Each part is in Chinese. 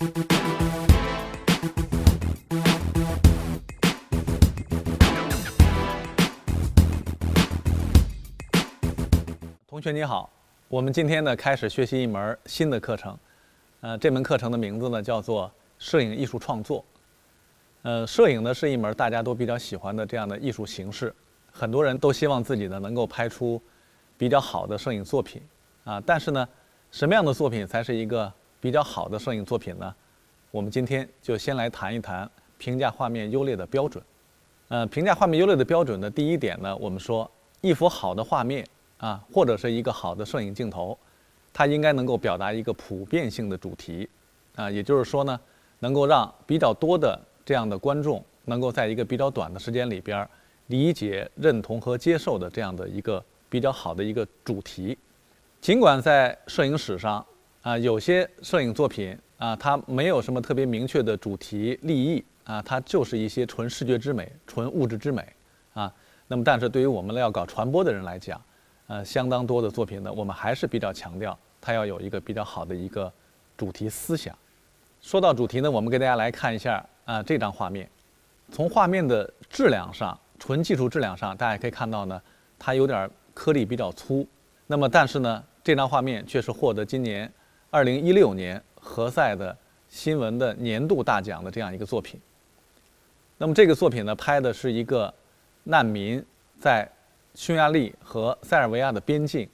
同学你好，我们今天呢开始学习一门新的课程，这门课程的名字呢叫做摄影艺术创作。摄影呢是一门大家都比较喜欢的这样的艺术形式，很多人都希望自己呢能够拍出比较好的摄影作品但是呢，什么样的作品才是一个比较好的摄影作品呢？我们今天就先来谈一谈评价画面优劣的标准。评价画面优劣的标准的第一点呢，我们说一幅好的画面或者是一个好的摄影镜头，它应该能够表达一个普遍性的主题也就是说呢，能够让比较多的这样的观众能够在一个比较短的时间里边理解、认同和接受的这样的一个比较好的一个主题。尽管在摄影史上有些摄影作品它没有什么特别明确的主题立意它就是一些纯视觉之美、纯物质之美那么但是对于我们要搞传播的人来讲相当多的作品呢，我们还是比较强调它要有一个比较好的一个主题思想。说到主题呢，我们给大家来看一下这张画面。从画面的质量上，纯技术质量上，大家可以看到呢，它有点颗粒比较粗。那么但是呢，这张画面却是获得今年2016年何塞的新闻的年度大奖的这样一个作品。那么这个作品呢，拍的是一个难民在匈牙利和塞尔维亚的边境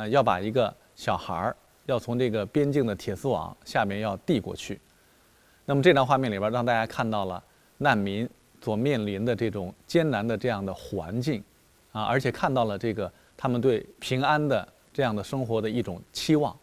要把一个小孩要从这个边境的铁丝网下面要递过去。那么这张画面里边让大家看到了难民所面临的这种艰难的这样的环境而且看到了这个他们对平安的这样的生活的一种期望。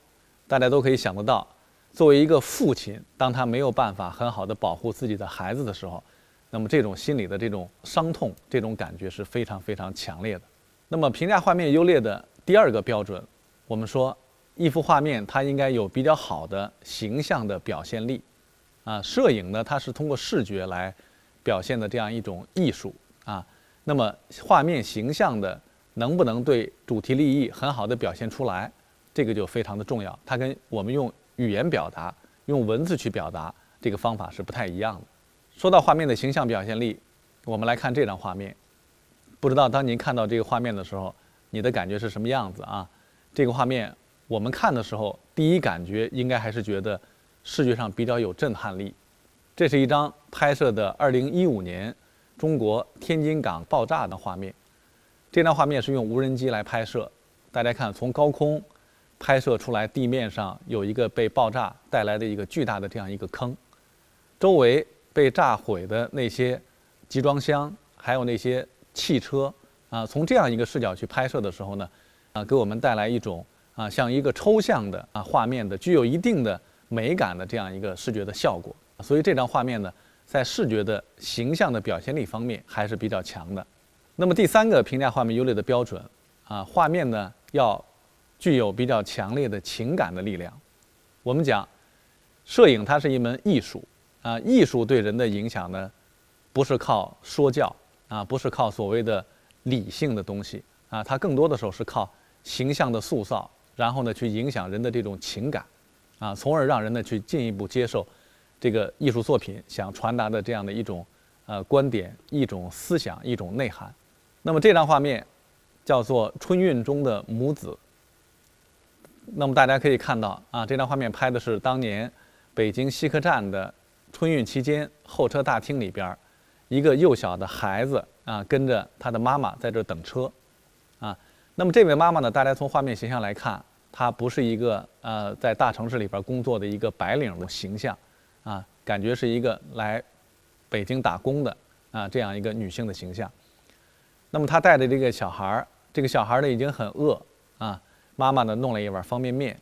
大家都可以想得到，作为一个父亲，当他没有办法很好的保护自己的孩子的时候，那么这种心理的这种伤痛，这种感觉是非常非常强烈的。那么评价画面优劣的第二个标准，我们说一幅画面它应该有比较好的形象的表现力摄影呢它是通过视觉来表现的这样一种艺术那么画面形象的能不能对主题立意很好的表现出来，这个就非常的重要。它跟我们用语言表达、用文字去表达这个方法是不太一样的。说到画面的形象表现力，我们来看这张画面。不知道当您看到这个画面的时候，你的感觉是什么样子这个画面我们看的时候，第一感觉应该还是觉得视觉上比较有震撼力。这是一张拍摄的2015年中国天津港爆炸的画面。这张画面是用无人机来拍摄，大家看从高空拍摄出来，地面上有一个被爆炸带来的一个巨大的这样一个坑，周围被炸毁的那些集装箱还有那些汽车从这样一个视角去拍摄的时候呢给我们带来一种像一个抽象的画面的具有一定的美感的这样一个视觉的效果。所以这张画面呢在视觉的形象的表现力方面还是比较强的。那么第三个评价画面优劣的标准画面呢要具有比较强烈的情感的力量。我们讲摄影它是一门艺术艺术对人的影响呢不是靠说教不是靠所谓的理性的东西它更多的时候是靠形象的塑造，然后呢去影响人的这种情感从而让人呢去进一步接受这个艺术作品想传达的这样的一种观点、一种思想、一种内涵。那么这张画面叫做春运中的母子。那么大家可以看到这张画面拍的是当年北京西客站的春运期间候车大厅里边一个幼小的孩子跟着他的妈妈在这等车那么这位妈妈呢，大家从画面形象来看，她不是一个在大城市里边工作的一个白领的形象感觉是一个来北京打工的这样一个女性的形象。那么她带着这个小孩，这个小孩呢已经很饿妈妈呢弄了一碗方便面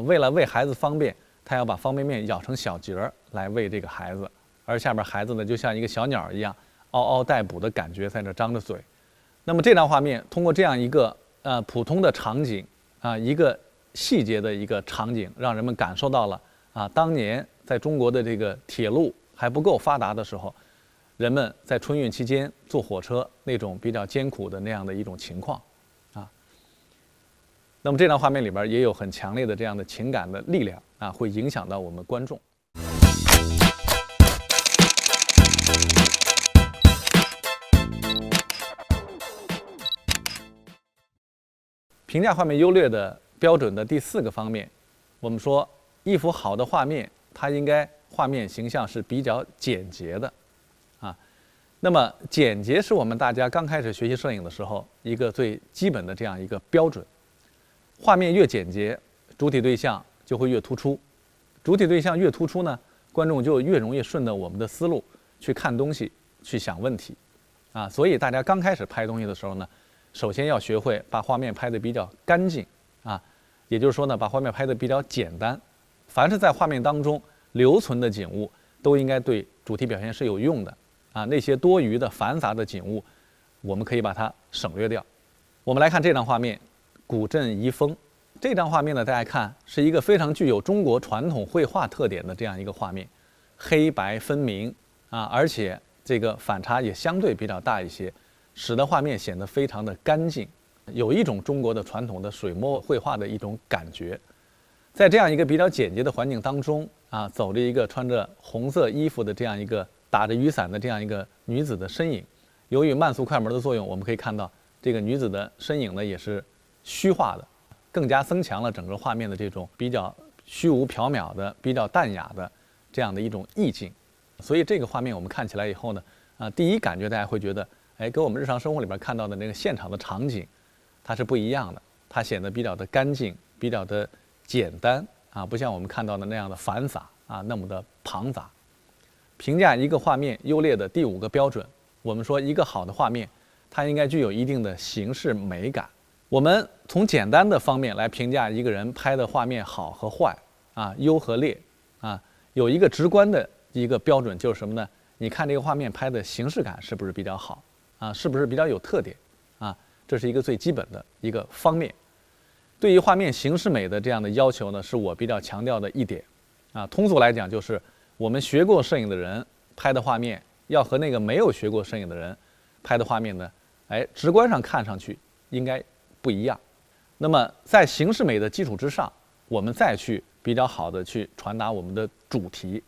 为了为孩子方便，她要把方便面舀成小节来喂这个孩子，而下边孩子呢就像一个小鸟一样嗷嗷待哺的感觉在这张着嘴。那么这张画面通过这样一个普通的场景一个细节的一个场景，让人们感受到了当年在中国的这个铁路还不够发达的时候，人们在春运期间坐火车那种比较艰苦的那样的一种情况那么这张画面里边也有很强烈的这样的情感的力量会影响到我们观众。评价画面优劣的标准的第4个方面，我们说一幅好的画面，它应该画面形象是比较简洁的，啊，那么简洁是我们大家刚开始学习摄影的时候一个最基本的这样一个标准。画面越简洁，主体对象就会越突出，主体对象越突出呢，观众就越容易顺着我们的思路去看东西，去想问题，啊，所以大家刚开始拍东西的时候呢，首先要学会把画面拍得比较干净，啊，也就是说呢，把画面拍得比较简单。凡是在画面当中留存的景物，都应该对主题表现是有用的，啊，那些多余的繁杂的景物，我们可以把它省略掉。我们来看这张画面，古镇遗风。这张画面呢，大家看是一个非常具有中国传统绘画特点的这样一个画面，黑白分明啊，而且这个反差也相对比较大一些，使得画面显得非常的干净，有一种中国的传统的水墨绘画的一种感觉。在这样一个比较简洁的环境当中啊，走着一个穿着红色衣服的这样一个打着雨伞的这样一个女子的身影。由于慢速快门的作用，我们可以看到这个女子的身影呢也是虚化的，更加增强了整个画面的这种比较虚无缥缈的、比较淡雅的这样的一种意境。所以这个画面我们看起来以后呢，第一感觉大家会觉得，哎，跟我们日常生活里边看到的那个现场的场景，它是不一样的。它显得比较的干净，比较的简单啊，不像我们看到的那样的繁杂啊，那么的庞杂。评价一个画面优劣的第5个标准，我们说一个好的画面，它应该具有一定的形式美感。我们从简单的方面来评价一个人拍的画面好和坏啊，优和劣啊，有一个直观的一个标准就是什么呢？你看这个画面拍的形式感是不是比较好啊？是不是比较有特点啊？这是一个最基本的一个方面。对于画面形式美的这样的要求呢，是我比较强调的一点啊。通俗来讲，就是我们学过摄影的人拍的画面，要和那个没有学过摄影的人拍的画面呢，哎，直观上看上去应该不一样。那么在形式美的基础之上，我们再去比较好的去传达我们的主题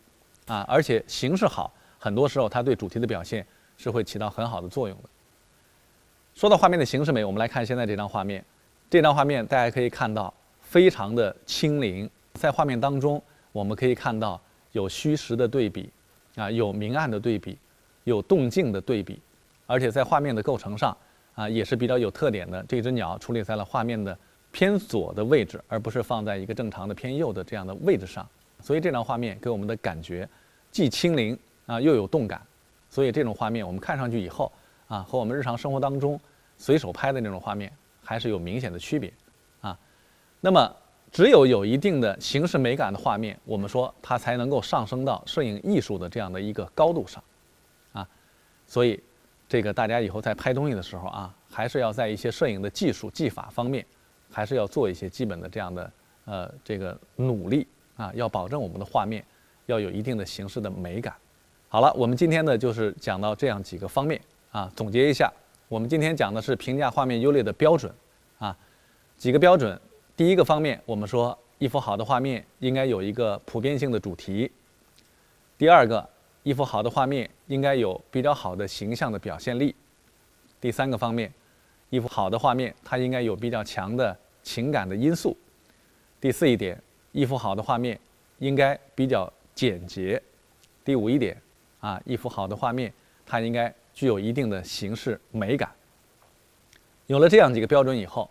啊，而且形式好，很多时候它对主题的表现是会起到很好的作用的。说到画面的形式美，我们来看现在这张画面。这张画面大家可以看到非常的轻灵，在画面当中我们可以看到有虚实的对比啊，有明暗的对比，有动静的对比，而且在画面的构成上啊也是比较有特点的。这只鸟处理在了画面的偏左的位置，而不是放在一个正常的偏右的这样的位置上，所以这张画面给我们的感觉既轻灵啊又有动感。所以这种画面我们看上去以后啊，和我们日常生活当中随手拍的那种画面还是有明显的区别啊。那么只有一定的形式美感的画面，我们说它才能够上升到摄影艺术的这样的一个高度上啊。所以这个大家以后在拍东西的时候啊，还是要在一些摄影的技术技法方面，还是要做一些基本的这样的这个努力啊，要保证我们的画面要有一定的形式的美感。好了，我们今天呢就是讲到这样几个方面啊。总结一下，我们今天讲的是评价画面优劣的标准啊，几个标准。第一个方面，我们说一幅好的画面应该有一个普遍性的主题。第二个，一幅好的画面应该有比较好的形象的表现力。第三个方面，一幅好的画面它应该有比较强的情感的因素。第四一点，一幅好的画面应该比较简洁。第五一点啊，一幅好的画面它应该具有一定的形式美感。有了这样几个标准以后，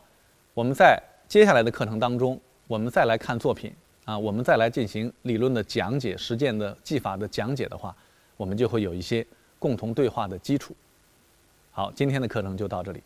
我们在接下来的课程当中，我们再来看作品啊，我们再来进行理论的讲解、实践的技法的讲解的话，我们就会有一些共同对话的基础。好，今天的课程就到这里。